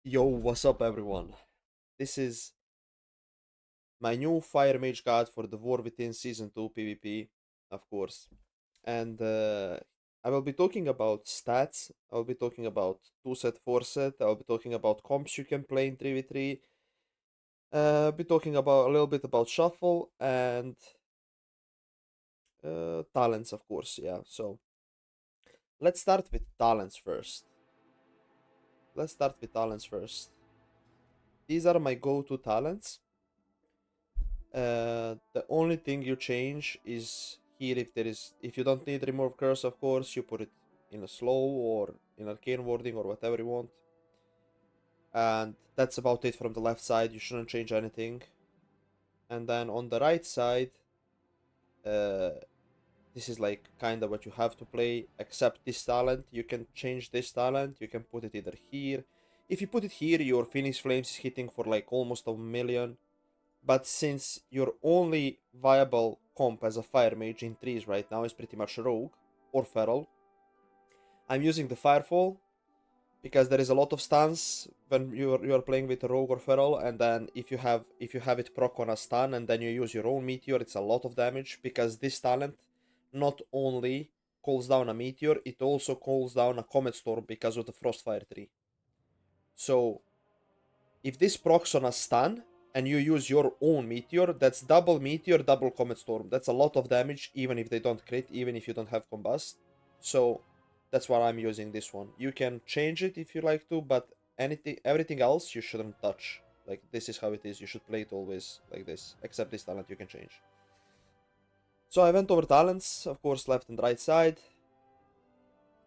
Yo, what's up everyone? This is my new Fire Mage guide for the War Within Season 2 PvP, of course. And I will be talking about stats, I will be talking about 2 set, 4 set, I will be talking about comps you can play in 3v3, I'll be talking about a little bit about shuffle and talents, of course, yeah. So let's start with talents first. These are my go-to talents. The only thing you change is here if you don't need remove curse, of course, you put it in a slow or in arcane warding or whatever you want. And that's about it from the left side. You shouldn't change anything. And then on the right side, uh, this is like kinda what you have to play, except this talent. You can change this talent. You can put it either here. If you put it here, your Phoenix Flames is hitting for like almost a million. But since your only viable comp as a fire mage in trees right now is pretty much rogue or feral, I'm using the firefall because there is a lot of stuns when you're playing with a rogue or feral, and then if you have it proc on a stun and then you use your own meteor, it's a lot of damage because this talent not only calls down a meteor, it also calls down a comet storm because of the frostfire tree. So if this procs on a stun and you use your own meteor, that's double meteor, double comet storm. That's a lot of damage, even if they don't crit, even if you don't have combust. So that's why I'm using this one. You can change it if you like to, but everything else you shouldn't touch. Like, this is how it is. You should play it always like this, except this talent you can change. So I went over talents, of course, left and right side.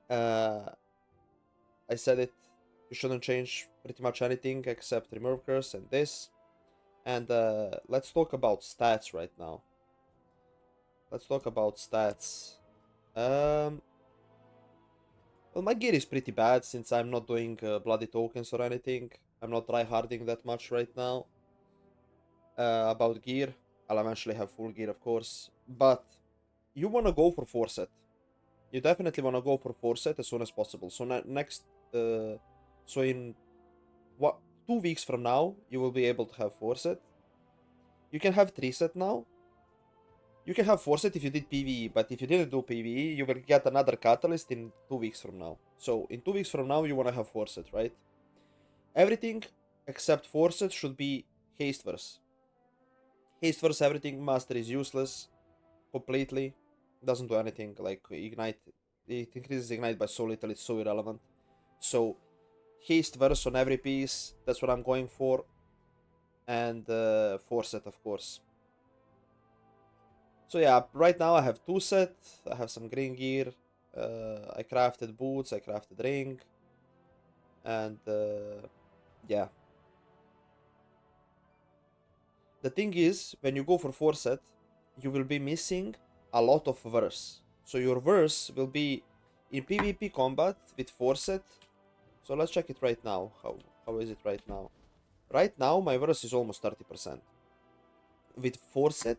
Uh, I said it. You shouldn't change pretty much anything except remove curse and this. And let's talk about stats right now. Let's talk about stats. Um, well, my gear is pretty bad since I'm not doing bloody tokens or anything. I'm not tryharding that much right now. About gear, I'll eventually have full gear, of course. But you wanna go for 4 set. You definitely wanna go for 4 set as soon as possible. So next, so in what 2 weeks from now, you will be able to have 4 set. You can have 3 set now. You can have Force It if you did PvE, but if you didn't do PvE, you will get another Catalyst in 2 weeks from now. So in 2 weeks from now, you want to have Force It, right? Everything except Force It should be Haste Verse. Haste Verse everything, Master is useless completely. Doesn't do anything, like Ignite. It increases Ignite by so little, it's so irrelevant. So Haste Verse on every piece, that's what I'm going for. And Force It, of course. So yeah, right now I have 2 sets. I have some green gear. I crafted boots. I crafted ring. And yeah. The thing is, when you go for 4 set, you will be missing a lot of verse. So your verse will be in PvP combat with 4 set. So let's check it right now. How is it right now? Right now my verse is almost 30%. With 4 set,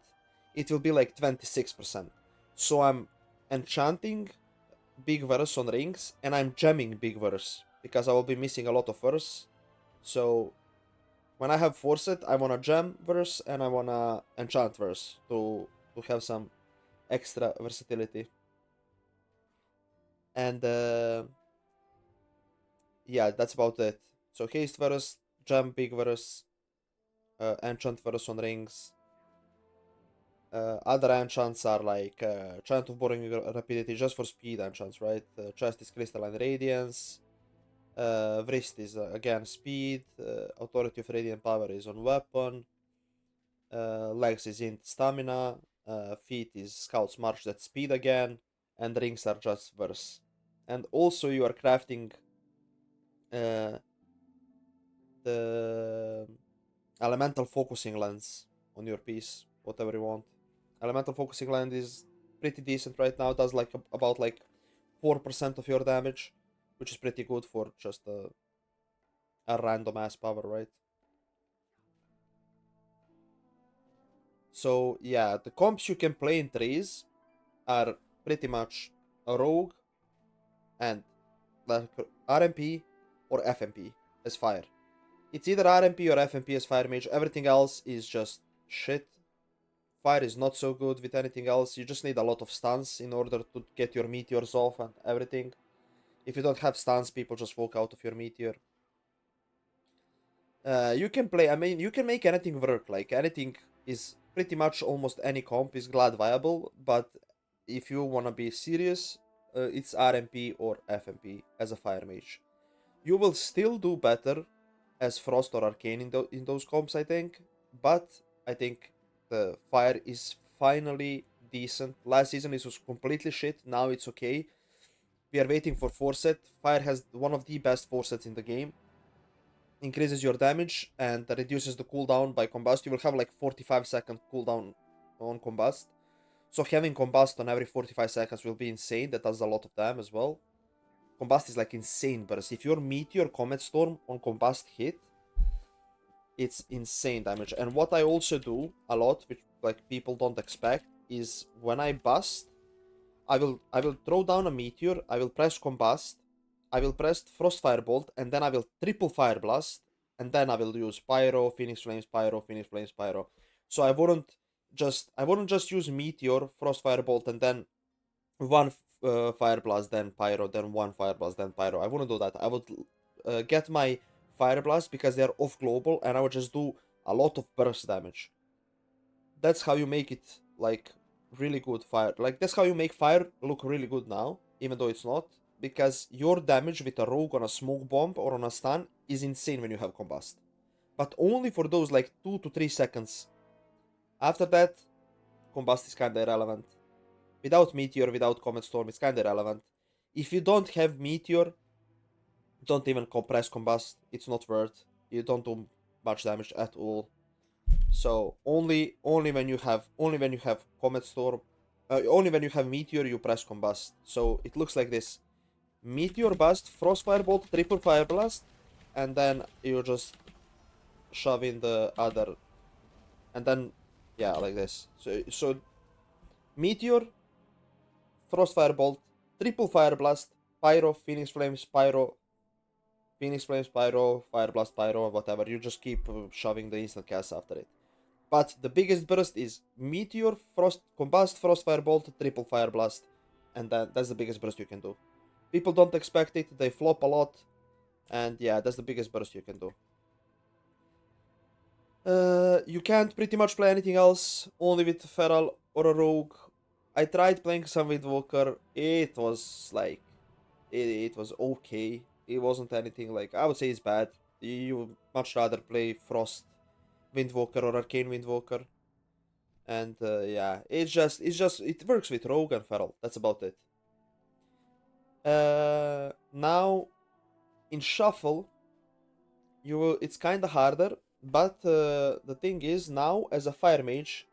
it will be like 26%. So I'm enchanting big verse on rings, and I'm gemming big verse because I will be missing a lot of verse. So when I have force it, I wanna gem verse and I wanna enchant verse to have some extra versatility. And yeah, that's about it. So haste verse, gem big verse, enchant verse on rings. Other enchants are like Chant of Boring Rapidity just for speed enchants, right? Chest is Crystalline Radiance. Wrist is again speed. Authority of Radiant Power is on weapon. Legs is int stamina. Feet is Scout's March, that's speed again. And rings are just verse. And also you are crafting uh, the elemental focusing lens on your piece, whatever you want. Elemental focusing lens is pretty decent right now. It does like about like 4% of your damage, which is pretty good for just a random ass power, right? So yeah, the comps you can play in trees are pretty much a rogue and like RMP or FMP as fire. It's either RMP or FMP as Fire Mage. Everything else is just shit. Fire is not so good with anything else. You just need a lot of stuns in order to get your meteors off and everything. If you don't have stuns, people just walk out of your meteor. You can play, I mean, you can make anything work. Like, anything is pretty much almost any comp is glad viable. But if you wanna be serious, it's RMP or FMP as a Fire Mage. You will still do better as Frost or Arcane in those comps, I think. But I think the Fire is finally decent. Last season it was completely shit. Now it's okay. We are waiting for 4-set. Fire has one of the best 4-sets in the game. Increases your damage and reduces the cooldown by combust. You will have like 45-second cooldown on combust. So having combust on every 45 seconds will be insane. That does a lot of damage as well. Combust is like insane burst. If your Meteor Comet Storm on Combust hit, it's insane damage. And what I also do a lot, which like people don't expect, is when I bust, I will throw down a meteor, I will press Combust, I will press Frost Firebolt, and then I will triple Fire Blast, and then I will use Pyro, Phoenix Flames, Pyro, Phoenix Flames, Pyro. So I wouldn't just use Meteor, Frost Firebolt, and then one Fire Blast, then Pyro, then one Fire Blast, then Pyro. I wouldn't do that. I would get my Fire Blast because they're off global, and I would just do a lot of burst damage. That's how you make it like really good fire. Like that's how you make fire look really good now, even though it's not, because your damage with a rogue on a smoke bomb or on a stun is insane when you have combust. But only for those like 2 to 3 seconds. After that, combust is kinda irrelevant. Without Meteor, without Comet Storm, it's kinda irrelevant. If you don't have Meteor, don't even press Combust. It's not worth. You don't do much damage at all. So only when you have Comet Storm, only when you have Meteor you press Combust. So it looks like this: Meteor Bust, Frost Firebolt, Triple Fire Blast, and then you just shove in the other, and then yeah, like this. So Meteor, Frost Firebolt, Triple Fire Blast, Pyro, Phoenix Flames, Pyro, Phoenix Flames, Pyro, Fire Blast, Pyro, whatever. You just keep shoving the instant cast after it. But the biggest burst is Meteor, Frost, Combust, Frost Firebolt, Triple Fire Blast. And that's the biggest burst you can do. People don't expect it, they flop a lot. And yeah, that's the biggest burst you can do. You can't pretty much play anything else, only with Feral or a Rogue. I tried playing some Windwalker, it was like, it was okay. It wasn't anything like, I would say it's bad. You would much rather play Frost Windwalker or Arcane Windwalker. And yeah, it works with Rogue and Feral. That's about it. Now, in Shuffle, it's kind of harder, but the thing is, now as a Fire Mage,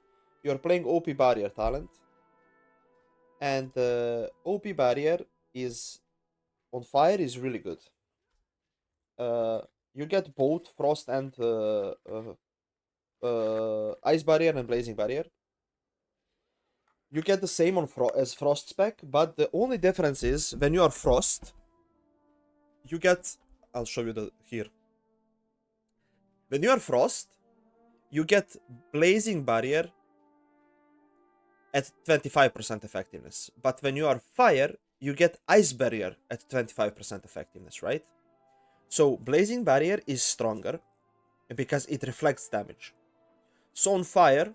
you're playing OP Barrier talent, and OP Barrier is on Fire is really good. You get both Frost and Ice Barrier and Blazing Barrier. You get the same on as Frost spec, but the only difference is when you are Frost, you get. I'll show you the here. When you are Frost, you get Blazing Barrier at 25% effectiveness, but when you are Fire, you get Ice Barrier at 25% effectiveness, right? So Blazing Barrier is stronger because it reflects damage. So on Fire,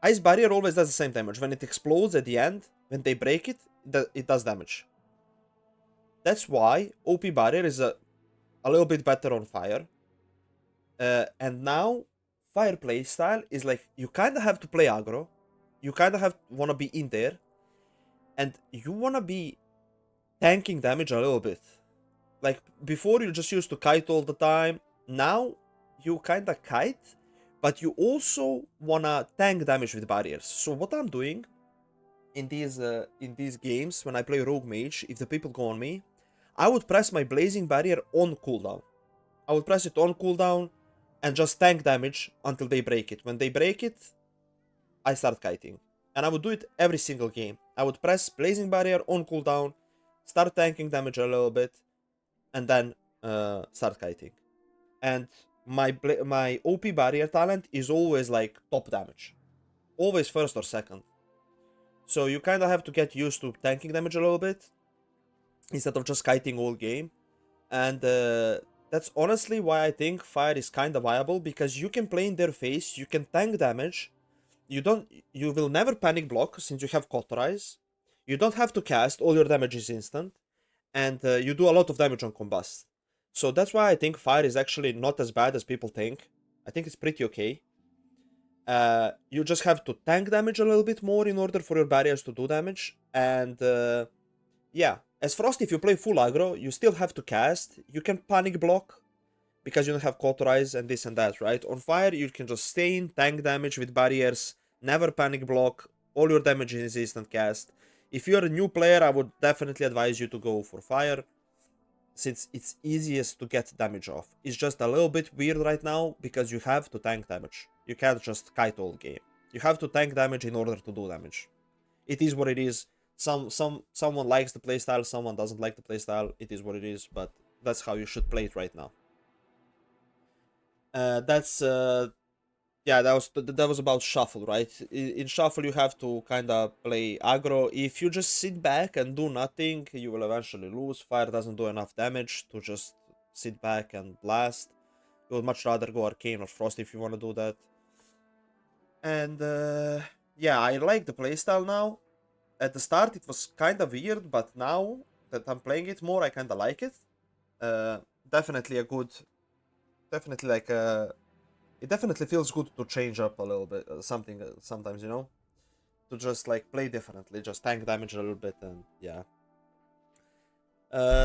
Ice Barrier always does the same damage. When it explodes at the end, when they break it, it does damage. That's why OP Barrier is a little bit better on Fire. And now, Fire playstyle is like, you kind of have to play aggro. You kind of want to be in there. And you want to be tanking damage a little bit. Like, before you just used to kite all the time. Now, you kind of kite, but you also want to tank damage with barriers. So what I'm doing in these games, when I play Rogue Mage, if the people go on me, I would press my Blazing Barrier on cooldown. I would press it on cooldown and just tank damage until they break it. When they break it, I start kiting. And I would do it every single game. I would press Blazing Barrier on cooldown, start tanking damage a little bit, and then start kiting. and my OP barrier talent is always like top damage, always first or second. So you kind of have to get used to tanking damage a little bit instead of just kiting all game. And that's honestly why I think fire is kind of viable, because you can play in their face, you can tank damage, you will never panic block since you have cauterize. You don't have to cast, all your damage is instant, and you do a lot of damage on combust. So that's why I think fire is actually not as bad as people think. I think it's pretty okay. You just have to tank damage a little bit more in order for your barriers to do damage. And yeah, as Frost, if you play full aggro, you still have to cast. You can panic block because you don't have cauterize and this and that, right? On fire, you can just stay in, tank damage with barriers, never panic block, all your damage is instant cast. If you're a new player, I would definitely advise you to go for fire, since it's easiest to get damage off. It's just a little bit weird right now because you have to tank damage. You can't just kite all game. You have to tank damage in order to do damage. It is what it is. Someone likes the playstyle, someone doesn't like the playstyle. It is what it is, but that's how you should play it right now. That's yeah, that was about shuffle, right? In shuffle, you have to kind of play aggro. If you just sit back and do nothing, you will eventually lose. Fire doesn't do enough damage to just sit back and blast. You would much rather go arcane or frost if you want to do that. And yeah, I like the playstyle now. At the start, it was kind of weird, but now that I'm playing it more, I kind of like it. Definitely a good, definitely like a. It definitely feels good to change up a little bit, something sometimes, you know, to just like play differently, just tank damage a little bit, and yeah.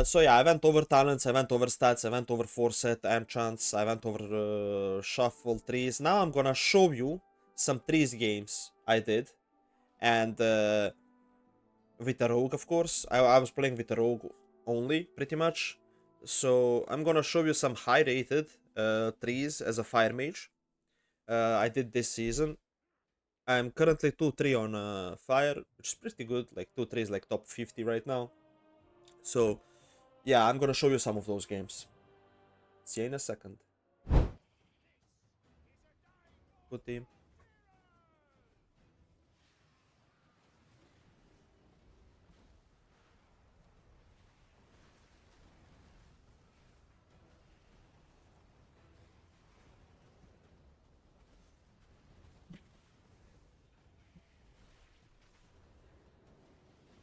So yeah, I went over talents, I went over stats, I went over forset, enchants, I went over shuffle trees. Now I'm gonna show you some trees games I did, and with a rogue, of course. I was playing with a rogue only, pretty much. So I'm gonna show you some high rated trees as a fire mage. I did this season. I'm currently 2-3 on fire, which is pretty good. Like 2-3 is like top 50 right now. So yeah, I'm gonna show you some of those games. See you in a second. Good team.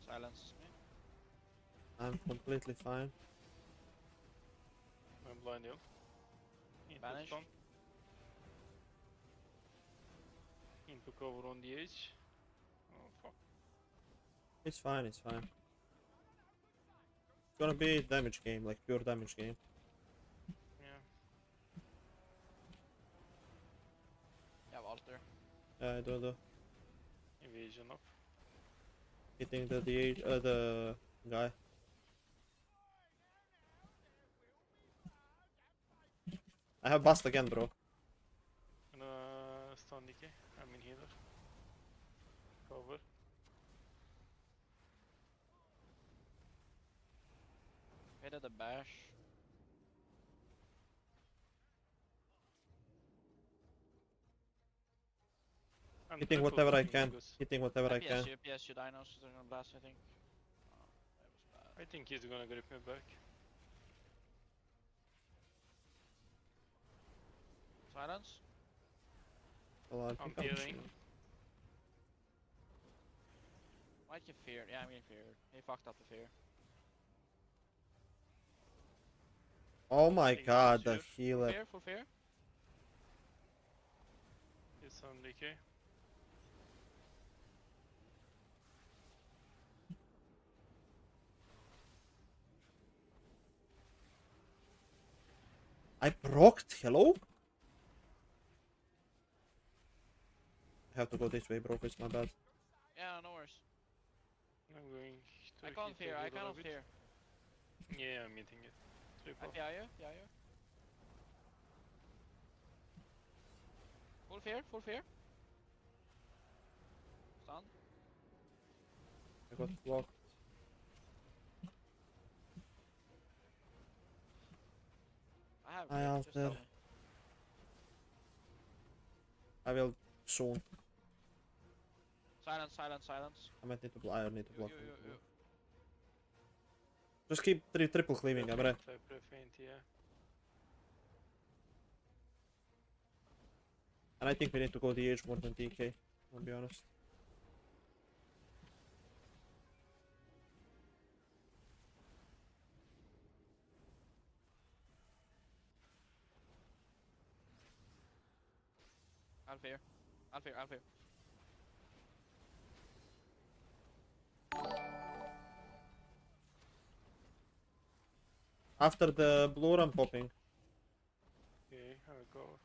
Silence me. I'm completely fine. I'm blind you. Banish. Into cover on DH. Oh fuck. It's fine, it's fine. It's gonna be a damage game, like pure damage game. Yeah. Yeah, Walter. I do the Evasion up. hitting the guy. I have bust again, bro. Stun DK. I'm in healer. Cover. Hit at the bash. I'm Hitting triple whatever I tapping can. August. Hitting whatever I can. PS, you dinos, they're gonna blast, I think. Oh, that was bad. I think he's gonna grip me back. Silence? Well, I I'm think I'm healing. Why'd you fear? Yeah, I'm getting feared. He fucked up the fear. Oh my Taking god, damage the here. Full healer. fear, full fear. He's on DK. I procced, hello? I have to go this way, bro, it's my bad. Yeah, no worries. I'm going to I can't hit fear, the I healer a cannot bit. fear. Yeah, I'm hitting it. I Triple. PI you, PI you. Full fear, full fear. Stun. I got blocked. I have have I grip, just tell alter. me. I will soon. Silence, silence, silence. I might need to I need to block him. You. Just keep triple cleaving, Emre. I pre-faint, yeah. And I think we need to go DH more than DK, I'll be honest. Alfair. Alfair, Alfair. After the blue I'm popping. Okay, I go.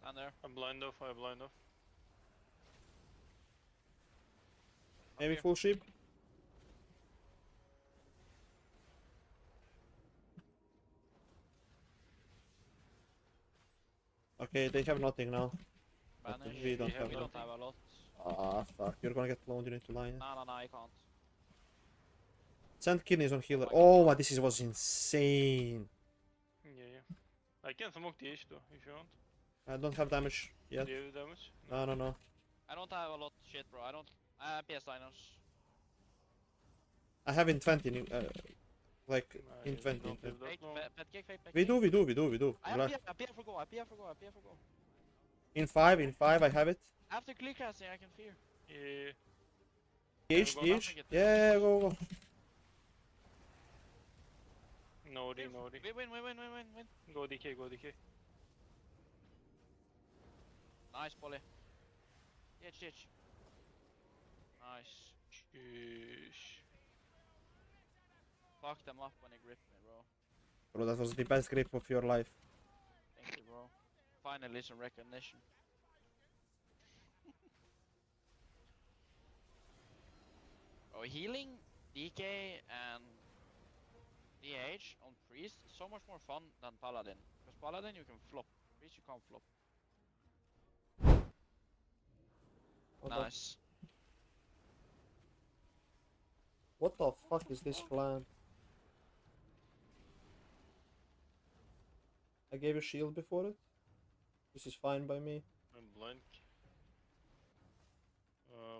Stand there. I blind off, I blind off. Maybe Alfair. full sheep? Okay, they have nothing now. But Banish. we don't have We don't nothing. have a lot. Ah, fuck. You're gonna get cloned, you need to line. No, you can't. Send kidneys on healer. my Oh, my, this was insane. Yeah. I can smoke the H though, if you want. I don't have damage yet. Do you have damage? No. I don't have a lot shit, bro. I don't. I have PS Dinos. I have in 20, like, in You 20. don't have that Fake, long. pet cake, fake, pet We cake. do. I have Relax. PF for go, I PF for go. In 5, I have it. After clear casting, I can fear. Yeah. DH, go DH. nothing at Yeah, go. No, We win. Go DK, go DK. Nice, Polly. Ditch. Nice. Sheesh. Fuck them up when they grip me, bro. Bro, that was the best grip of your life. Thank you, bro. Finally some recognition. Oh, healing, DK, and DH on Priest is so much more fun than Paladin. Because Paladin you can flop. Priest you can't flop. Nice. What the fuck is this plan? I gave a shield before it. This is fine by me. I'm blank.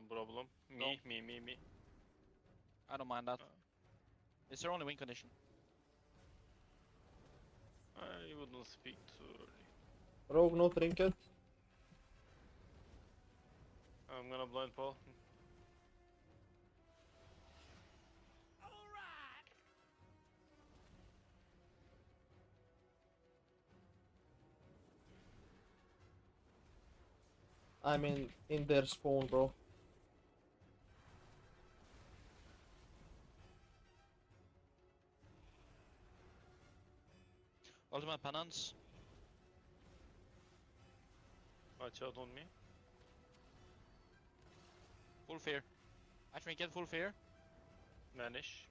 Problem. Me. I don't mind that. It's their only win condition. I wouldn't speak too early. Rogue, no trinket. I'm gonna blind Paul. I'm in their spawn, bro. Ultimate penance. Watch out on me. Full fear. I trinket full fear. Vanish.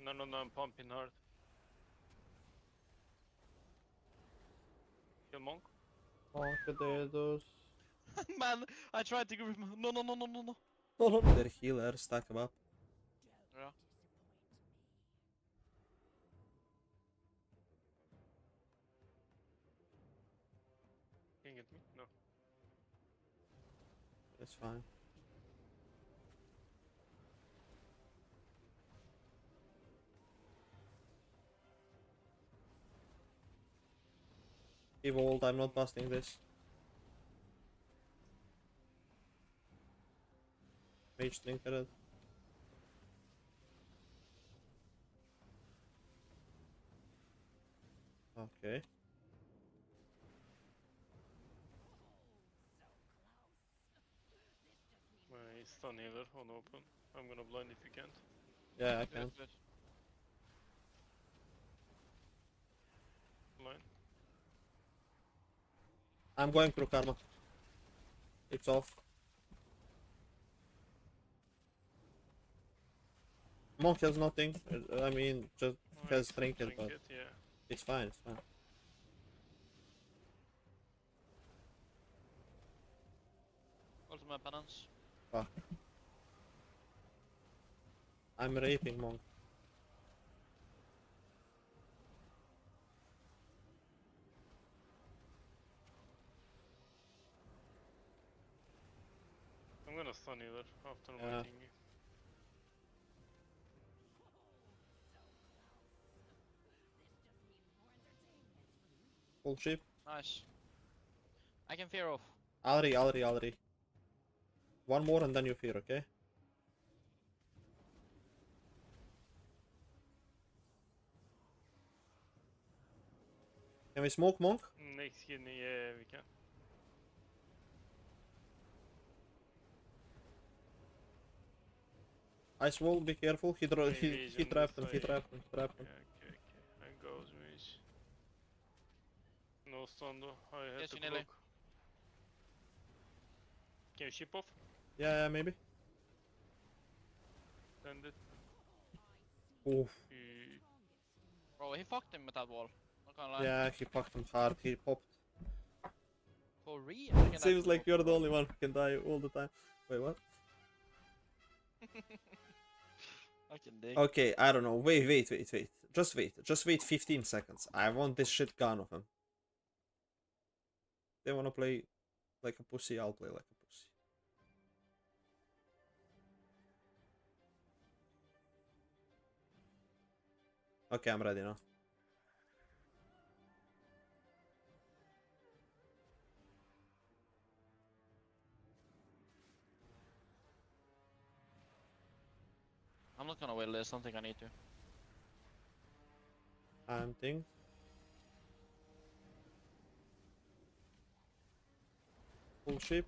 No, I'm pumping hard. Kill monk. Monk dedos. Man, I tried to grip him. No. Their healer, stack them up. Yeah. Can you get me? No. That's fine. Evolved, I'm not busting this. Mage trinketed. Okay. My stun healer on open. I'm gonna blind if you can't. Yeah, I can. Good. Blind. I'm going through karma. It's off. Monk has nothing. I mean, just Oh, has it's trinket, but yeah. it's fine. It's fine. Ultimate penance. Fuck. I'm raping Monk. I'm gonna stun either after my Yeah. thingy. Full ship. Nice. I can fear off. Already. One more and then you fear, okay? Can we smoke Monk? Next kidney, yeah, we can. Ice wall, be careful. He Mage trapped on him. this He way. trapped him. Trapped him. Yeah, okay. I goes mage. No stun though. I had Yes, to you nearly. block. Can you ship off? Yeah, maybe. Send it. Oof. Bro, he fucked him with that wall. Not gonna lie. Yeah, he fucked him hard. He popped. For real? I can Seems die like for you're the only one who can die all the time. Wait, what? I can dig. Okay, I don't know. Wait. Just wait. Just wait 15 seconds. I want this shit gone of him. They wanna play like a pussy, I'll play like a pussy. Okay, I'm ready now. I'm not gonna will this. Don't think I need to. I'm thing. Full ship.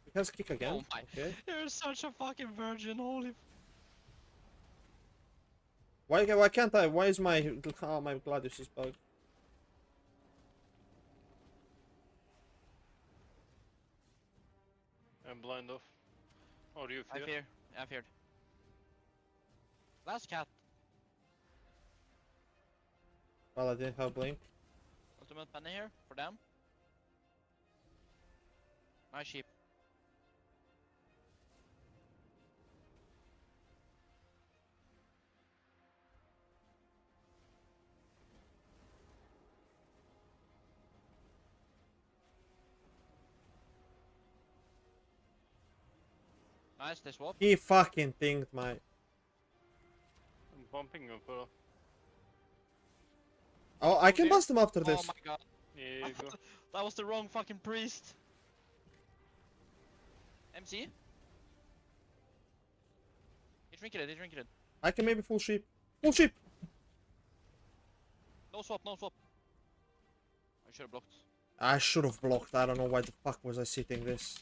He has kick again. Oh my. Okay. You're such a fucking virgin, holy. Why can't I? Why is my my Gladius is bugged? I'm blind off. Or do you I fear? fear. I feared. Last cat. Well, I didn't have blink. Ultimate penny here for them. My sheep. Nice, they swap. He fucking thinged my. I'm bumping him for. Oh, I can Okay. bust him after Oh this. my god. Yeah, you go. That was the wrong fucking priest. MC? He trinketed, he trinketed. I can maybe full sheep. Full sheep. No swap, no swap. I should have blocked. I should have blocked. I don't know why the fuck was I sitting this.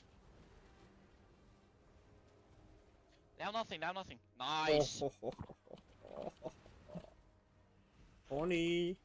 They have nothing, they have nothing. Nice. Pony.